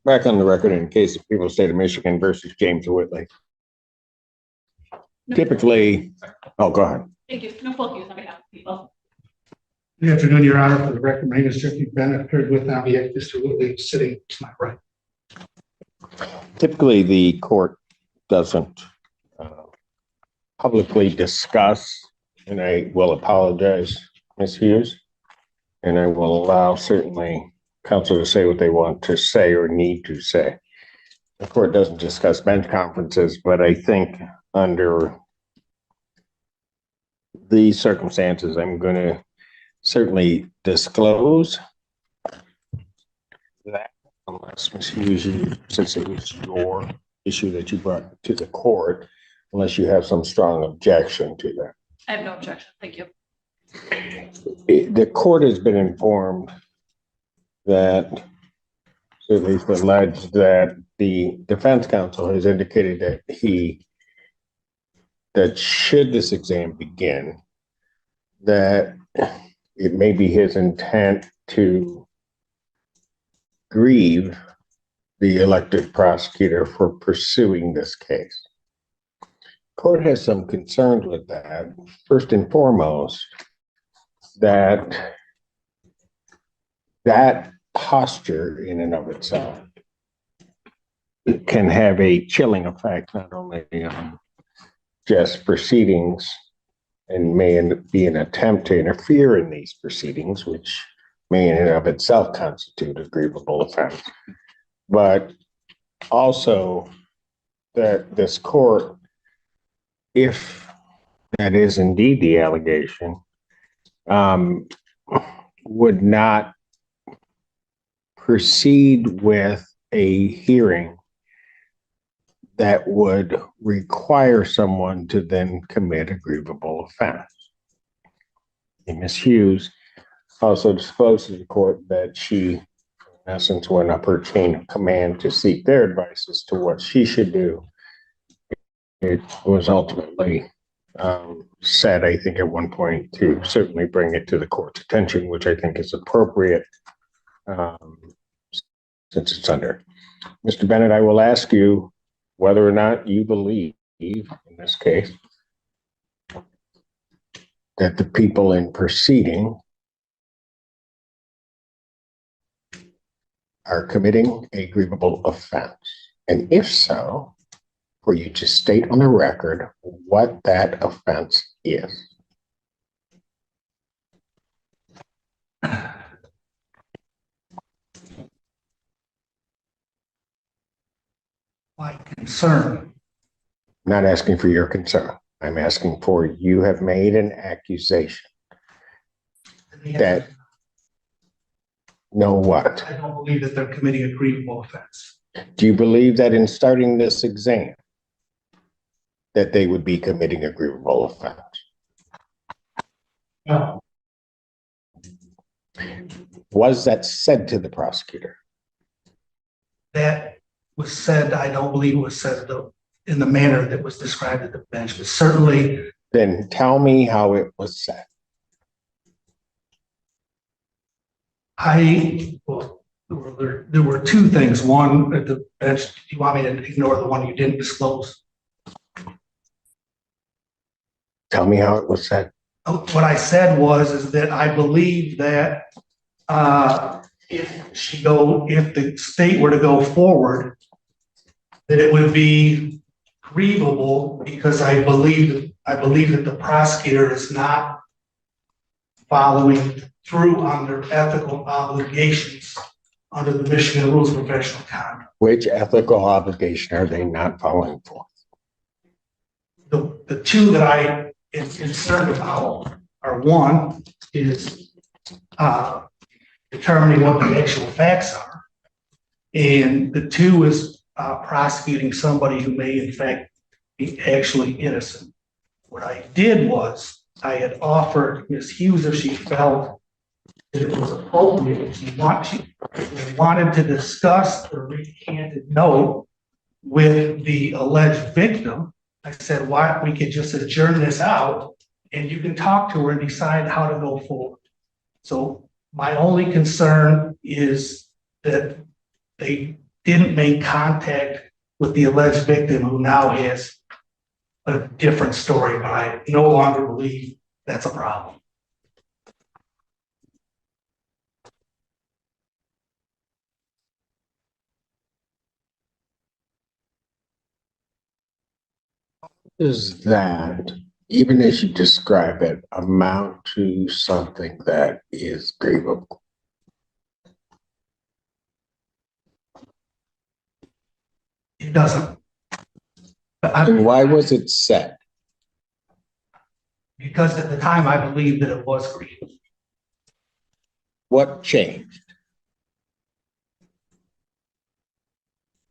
Back on the record in case of people, state of Michigan versus James Whitley. No. Typically, oh, go ahead. Thank you. No full use on behalf of people. Good afternoon, Your Honor. For the record, my name is Jeffrey Bennett, appeared with on behalf of Mr. Whitley, sitting to my right. Typically, the court doesn't publicly discuss, and I will apologize, Ms. Hughes, and I will allow certainly counsel to say what they want to say or need to say. The court doesn't discuss bench conferences, but I think under these circumstances, I'm going to certainly disclose that, unless Ms. Hughes, since it was your issue that you brought to the court, unless you have some strong objection to that. I have no objection. Thank you. The court has been informed that, at least alleged, that the defense counsel has indicated that should this exam begin, that it may be his intent to grieve the elected prosecutor for pursuing this case. Court has some concerns with that. First and foremost, that posture in and of itself can have a chilling effect, not only on just proceedings and may be an attempt to interfere in these proceedings, which may in and of itself constitute a grievable offense, but also that this court, if that is indeed the allegation, would not proceed with a hearing that would require someone to then commit a grievable offense. And Ms. Hughes also disclosed to the court that she, in essence, went up her chain of command to seek their advice as to what she should do. It was ultimately said, I think, at one point to certainly bring it to the court's attention, which I think is appropriate since it's under. Mr. Bennett, I will ask you whether or not you believe, in this case, that the people in proceeding are committing a grievable offense. And if so, for you to state on the record what that offense is. My concern. I'm not asking for your concern. I'm asking for, you have made an accusation that, know what? I don't believe that they're committing a grievable offense. Do you believe that in starting this exam, that they would be committing a grievable offense? No. Was that said to the prosecutor? That was said, I don't believe it was said in the manner that was described at the bench, but certainly. Then tell me how it was said. Well, there were two things. One, at the bench, do you want me to ignore the one you didn't disclose? Tell me how it was said. What I said is that I believe that if the state were to go forward, that it would be grievable because I believe that the prosecutor is not following through on their ethical obligations under the Michigan Rules of Professional Conduct. Which ethical obligation are they not following for? The two that I am concerned about are, one is determining what the actual facts are, and the two is prosecuting somebody who may in fact be actually innocent. What I did was I had offered Ms. Hughes, if she felt that it was appropriate, she wanted to discuss the recanted note with the alleged victim. I said, why we could just adjourn this out and you can talk to her and decide how to go forward. So my only concern is that they didn't make contact with the alleged victim, who now has a different story, but I no longer believe that's a problem. Does that, even as you describe it, amount to something that is grievable? It doesn't. But And why was it said? because at the time I believed that it was grievous. What changed?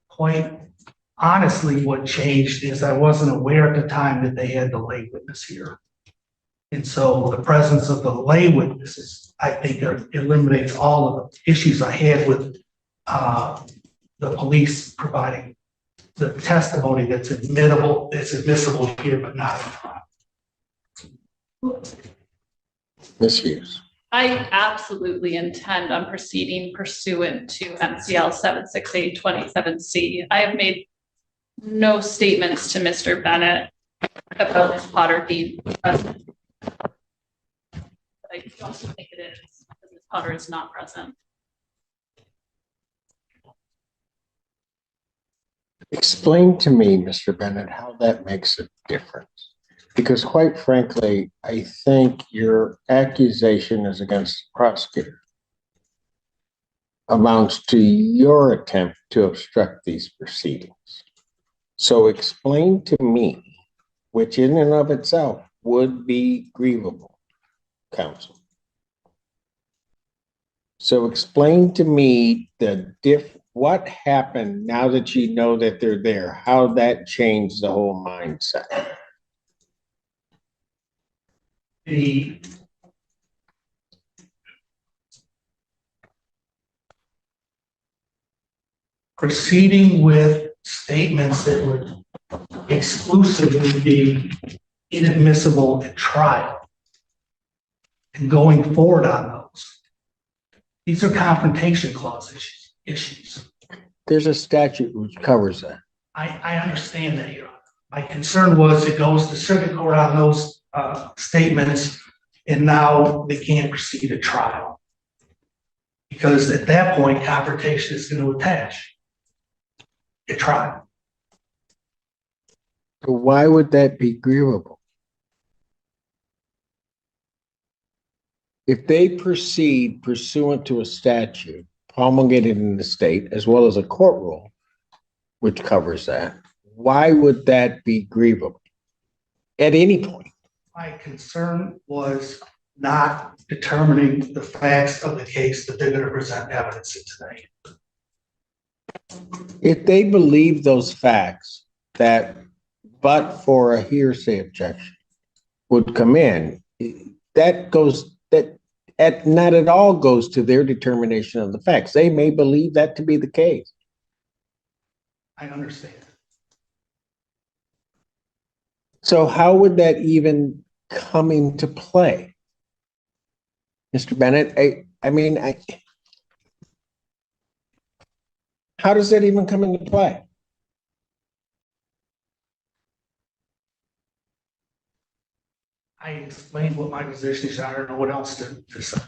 Quite honestly, what changed is I wasn't aware at the time that they had the lay witness here. And so the presence of the lay witnesses, I think, eliminates all of the issues I had with the police providing the testimony that's admissible here, but not in trial. Misuse. I absolutely intend on proceeding pursuant to MCL 76827C. I have made no statements to Mr. Bennett about Ms. Potter being present. But I don't think it is, because Ms. Potter is not present. Explain to me, Mr. Bennett, how that makes a difference. Because quite frankly, I think your accusation is against the prosecutor amounts to your attempt to obstruct these proceedings. So explain to me, which in and of itself would be grievable, counsel. So explain to me what happened now that you know that they're there, how that changed the whole mindset. The proceeding with statements that would exclusively be inadmissible at trial and going forward on those. These are confrontation clause issues. There's a statute which covers that. I understand that, Your Honor. My concern was it goes to circuit court on those statements, and now they can't proceed to trial. Because at that point, confrontation is going to attach at trial. So why would that be grievable? If they proceed pursuant to a statute promulgated in the state, as well as a court rule, which covers that, why would that be grievable at any point? My concern was not determining the facts of the case that they're going to present evidence in today. If they believe those facts that, but for a hearsay objection, would come in, not at all goes to their determination of the facts. They may believe that to be the case. I understand. So how would that even come into play? Mr. Bennett, how does that even come into play? I explained what my position is. I don't know what else to say.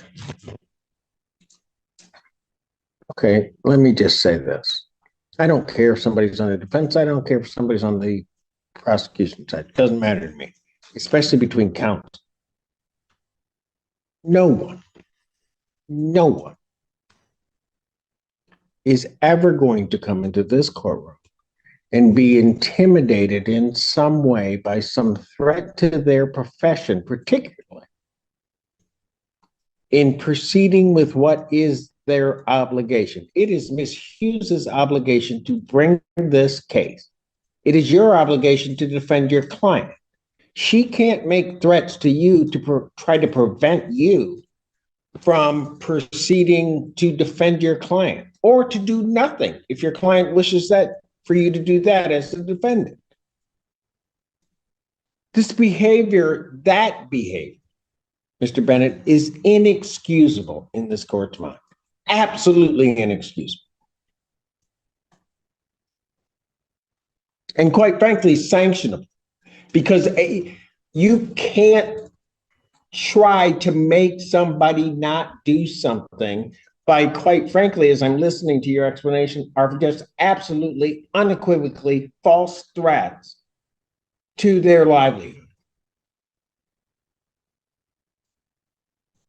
Okay, let me just say this. I don't care if somebody's on the defense. I don't care if somebody's on the prosecution side. It doesn't matter to me, especially between counts. No one is ever going to come into this courtroom and be intimidated in some way by some threat to their profession, particularly in proceeding with what is their obligation. It is Ms. Hughes's obligation to bring this case. It is your obligation to defend your client. She can't make threats to you to try to prevent you from proceeding to defend your client, or to do nothing if your client wishes that for you to do that as the defendant. That behavior, Mr. Bennett, is inexcusable in this court's mind. Absolutely inexcusable. and quite frankly, sanctionable. Because you can't try to make somebody not do something by, quite frankly, as I'm listening to your explanation, are just absolutely unequivocally false threats to their livelihood.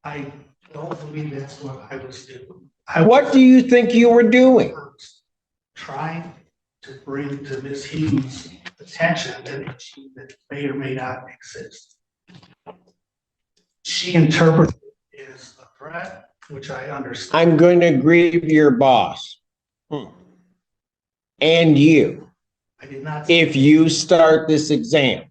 I don't believe that's what I was doing. What do you think you were doing? Trying to bring to Ms. Hughes' attention an issue that may or may not exist. She interpreted it as a threat, which I understand. I'm going to grieve your boss. And you. I did not. If you start this exam,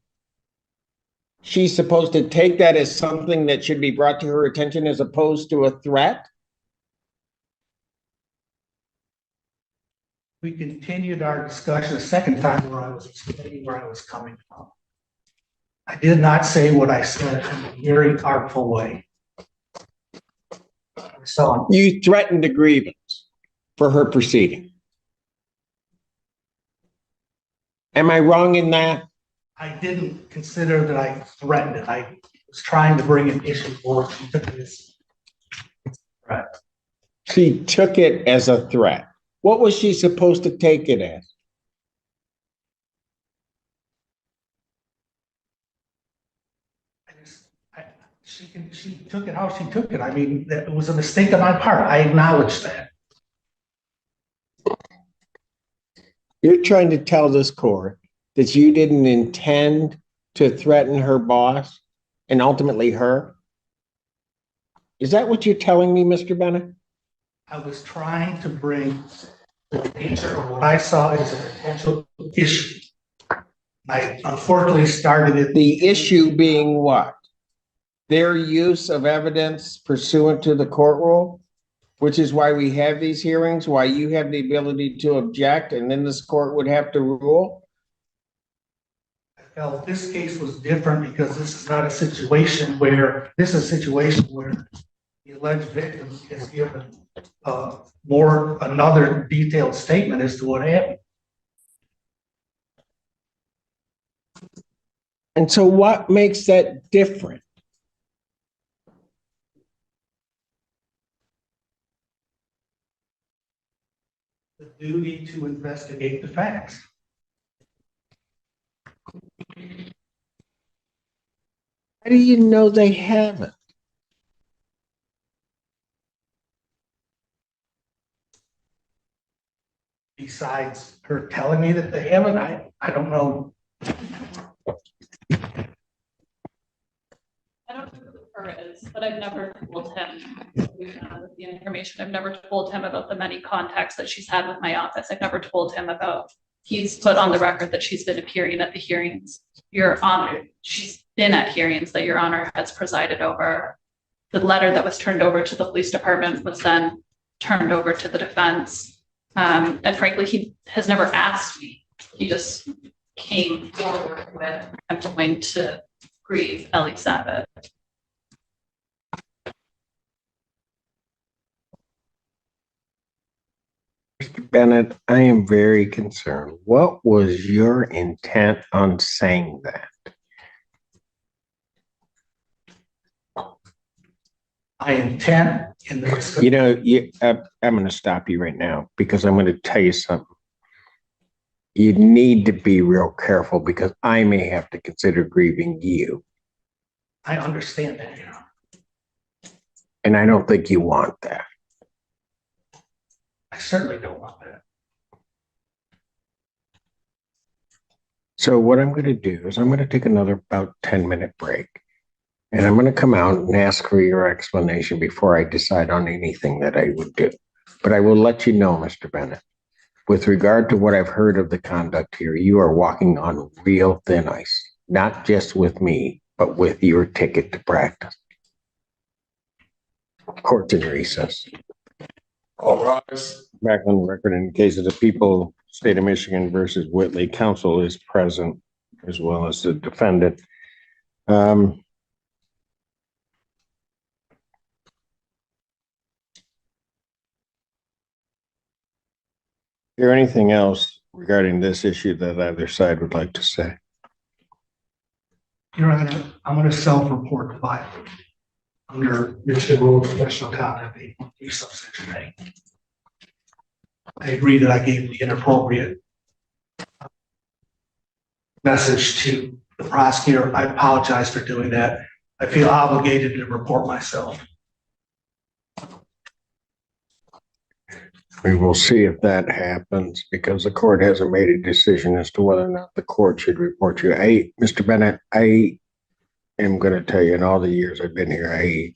she's supposed to take that as something that should be brought to her attention as opposed to a threat? We continued our discussion a second time where I was explaining where I was coming from. I did not say what I said in a very artful way. So You threatened a grievance for her proceeding. Am I wrong in that? I didn't consider that I threatened it. I was trying to bring an issue forward. She took this threat. She took it as a threat. What was she supposed to take it as? She took it how she took it. I mean, it was a mistake on my part. I acknowledge that. You're trying to tell this court that you didn't intend to threaten her boss and ultimately her? Is that what you're telling me, Mr. Bennett? I was trying to bring the nature of what I saw as a potential issue. I unfortunately started it. The issue being what? Their use of evidence pursuant to the court rule, which is why we have these hearings, why you have the ability to object, and then this court would have to rule. I felt this case was different because this is not a situation where the alleged victim is given another detailed statement as to what happened. And so what makes that different? The duty to investigate the facts. How do you know they haven't? Besides her telling me that they haven't, I don't know. I don't know who her is, but I've never told him with the information. I've never told him about the many contacts that she's had with my office. I've never told him about, he's put on the record that she's been appearing at the hearings. Your Honor, she's been at hearings that Your Honor has presided over. The letter that was turned over to the police department was then turned over to the defense. And frankly, he has never asked me. He just came forward with, I'm going to grieve Ellie Sabat. Mr. Bennett, I am very concerned. What was your intent on saying that? I intend in the. You know, I'm going to stop you right now because I'm going to tell you something. You need to be real careful because I may have to consider grieving you. I understand that, you know. And I don't think you want that. I certainly don't want that. So what I'm going to do is I'm going to take another about 10-minute break. And I'm going to come out and ask for your explanation before I decide on anything that I would do. But I will let you know, Mr. Bennett, with regard to what I've heard of the conduct here, you are walking on real thin ice, not just with me, but with your ticket to practice. Court's in recess. All rise. Back on the record in the case of the people, State of Michigan versus Whitley, counsel is present as well as the defendant. Is there anything else regarding this issue that either side would like to say? Your Honor, I'm going to self-report the violation under Michigan Rule of Professional Conduct 8.3 subsection A. I agree that I gave the inappropriate message to the prosecutor. I apologize for doing that. I feel obligated to report myself. We will see if that happens because the court hasn't made a decision as to whether or not the court should report you. Mr. Bennett, I am going to tell you in all the years I've been here,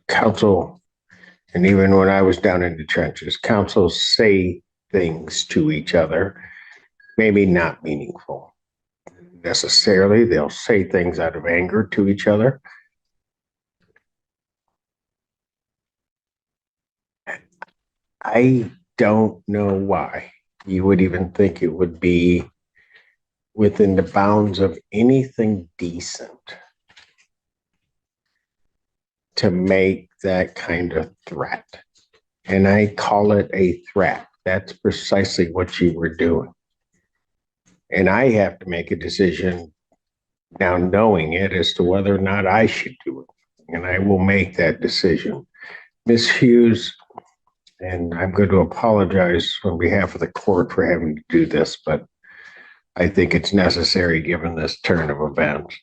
counsel, and even when I was down in the trenches, counsels say things to each other, maybe not meaningful necessarily. They'll say things out of anger to each other. I don't know why you would even think it would be within the bounds of anything decent to make that kind of threat. And I call it a threat. That's precisely what you were doing. And I have to make a decision now, knowing it, as to whether or not I should do it. And I will make that decision. Ms. Hughes, and I'm going to apologize on behalf of the court for having to do this, but I think it's necessary given this turn of events.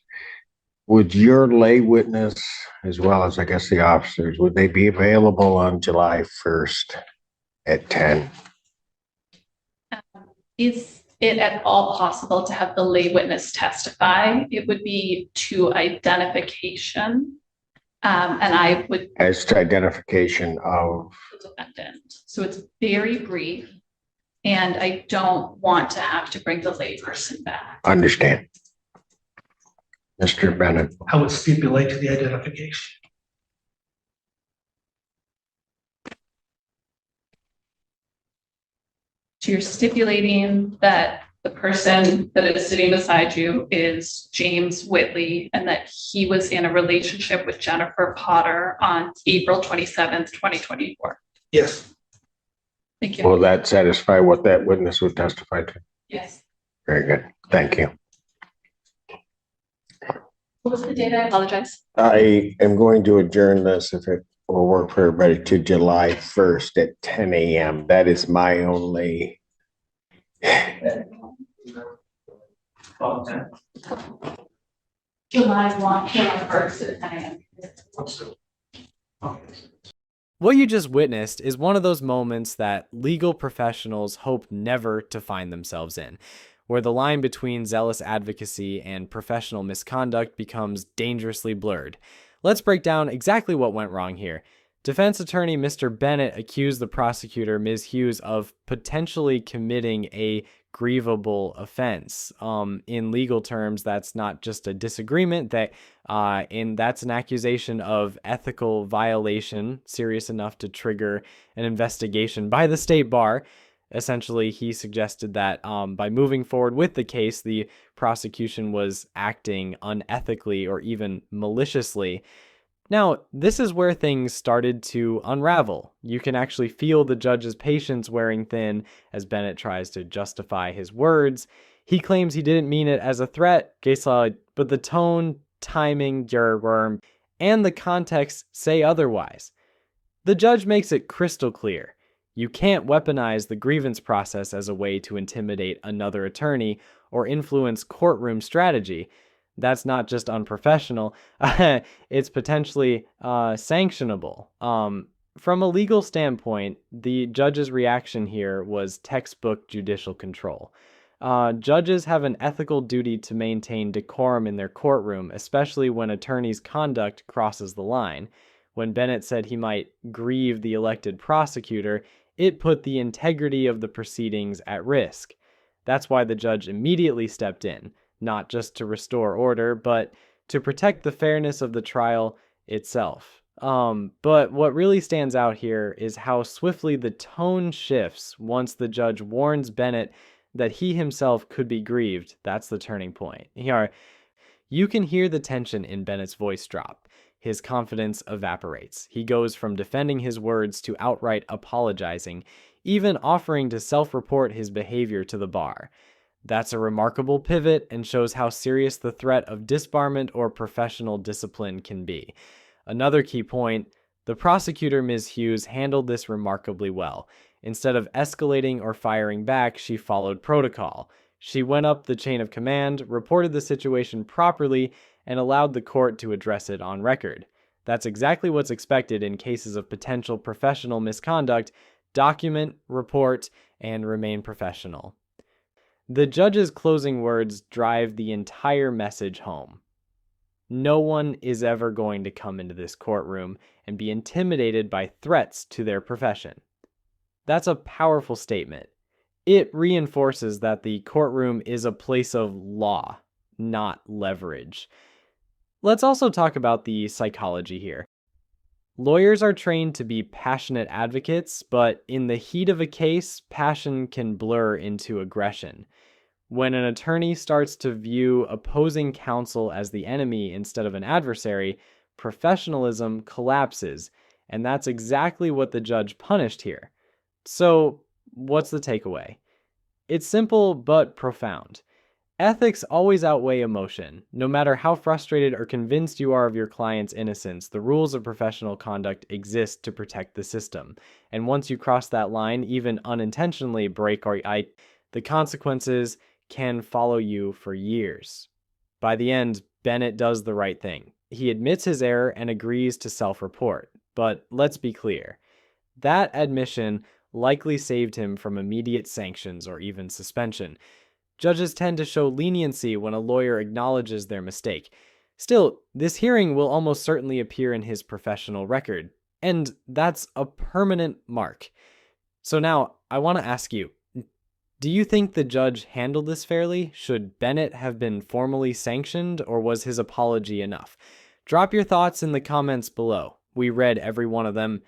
Would your lay witness, as well as I guess the officers, would they be available on July 1st at 10? Is it at all possible to have the lay witness testify? It would be to identification. And I would. As to identification of The defendant. So it's very brief. And I don't want to have to bring the lay person back. understand. Mr. Bennett. I would stipulate to the identification. So you're stipulating that the person that is sitting beside you is James Whitley and that he was in a relationship with Jennifer Potter on April 27th, 2024. Yes. Thank you. Will that satisfy what that witness would testify to? Yes. Very good. Thank you. What was the date? I apologize. I am going to adjourn this, if it will work for everybody, to July 1st at 10 a.m. That is my only. July 1st at 10 a.m. What you just witnessed is one of those moments that legal professionals hope never to find themselves in, where the line between zealous advocacy and professional misconduct becomes dangerously blurred. Let's break down exactly what went wrong here. Defense attorney Mr. Bennett accused the prosecutor, Ms. Hughes, of potentially committing a grievable offense. In legal terms, that's not just a disagreement, that's an accusation of ethical violation, serious enough to trigger an investigation by the state bar. Essentially, he suggested that by moving forward with the case, the prosecution was acting unethically or even maliciously. Now, this is where things started to unravel. You can actually feel the judge's patience wearing thin as Bennett tries to justify his words. He claims he didn't mean it as a threat, but the tone, timing, and the context say otherwise. The judge makes it crystal clear. You can't weaponize the grievance process as a way to intimidate another attorney or influence courtroom strategy. That's not just unprofessional, it's potentially sanctionable. From a legal standpoint, the judge's reaction here was textbook judicial control. Judges have an ethical duty to maintain decorum in their courtroom, especially when attorneys' conduct crosses the line. When Bennett said he might grieve the elected prosecutor, it put the integrity of the proceedings at risk. That's why the judge immediately stepped in. Not just to restore order, but to protect the fairness of the trial itself. But what really stands out here is how swiftly the tone shifts once the judge warns Bennett that he himself could be grieved. That's the turning point. Here, you can hear the tension in Bennett's voice drop. His confidence evaporates. He goes from defending his words to outright apologizing, even offering to self-report his behavior to the bar. That's a remarkable pivot and shows how serious the threat of disbarment or professional discipline can be. Another key point, the prosecutor, Ms. Hughes, handled this remarkably well. Instead of escalating or firing back, she followed protocol. She went up the chain of command, reported the situation properly, and allowed the court to address it on record. That's exactly what's expected in cases of potential professional misconduct. Document, report, and remain professional. The judge's closing words drive the entire message home. No one is ever going to come into this courtroom and be intimidated by threats to their profession. That's a powerful statement. It reinforces that the courtroom is a place of law, not leverage. Let's also talk about the psychology here. Lawyers are trained to be passionate advocates, but in the heat of a case, passion can blur into aggression. When an attorney starts to view opposing counsel as the enemy instead of an adversary, professionalism collapses, and that's exactly what the judge punished here. So, what's the takeaway? It's simple but profound. Ethics always outweigh emotion. No matter how frustrated or convinced you are of your client's innocence, the rules of professional conduct exist to protect the system. And once you cross that line, even unintentionally the consequences can follow you for years. By the end, Bennett does the right thing. He admits his error and agrees to self-report. But let's be clear. That admission likely saved him from immediate sanctions or even suspension. Judges tend to show leniency when a lawyer acknowledges their mistake. Still, this hearing will almost certainly appear in his professional record, and that's a permanent mark. So now, I want to ask you, do you think the judge handled this fairly? Should Bennett have been formally sanctioned, or was his apology enough? Drop your thoughts in the comments below. We read every one of them.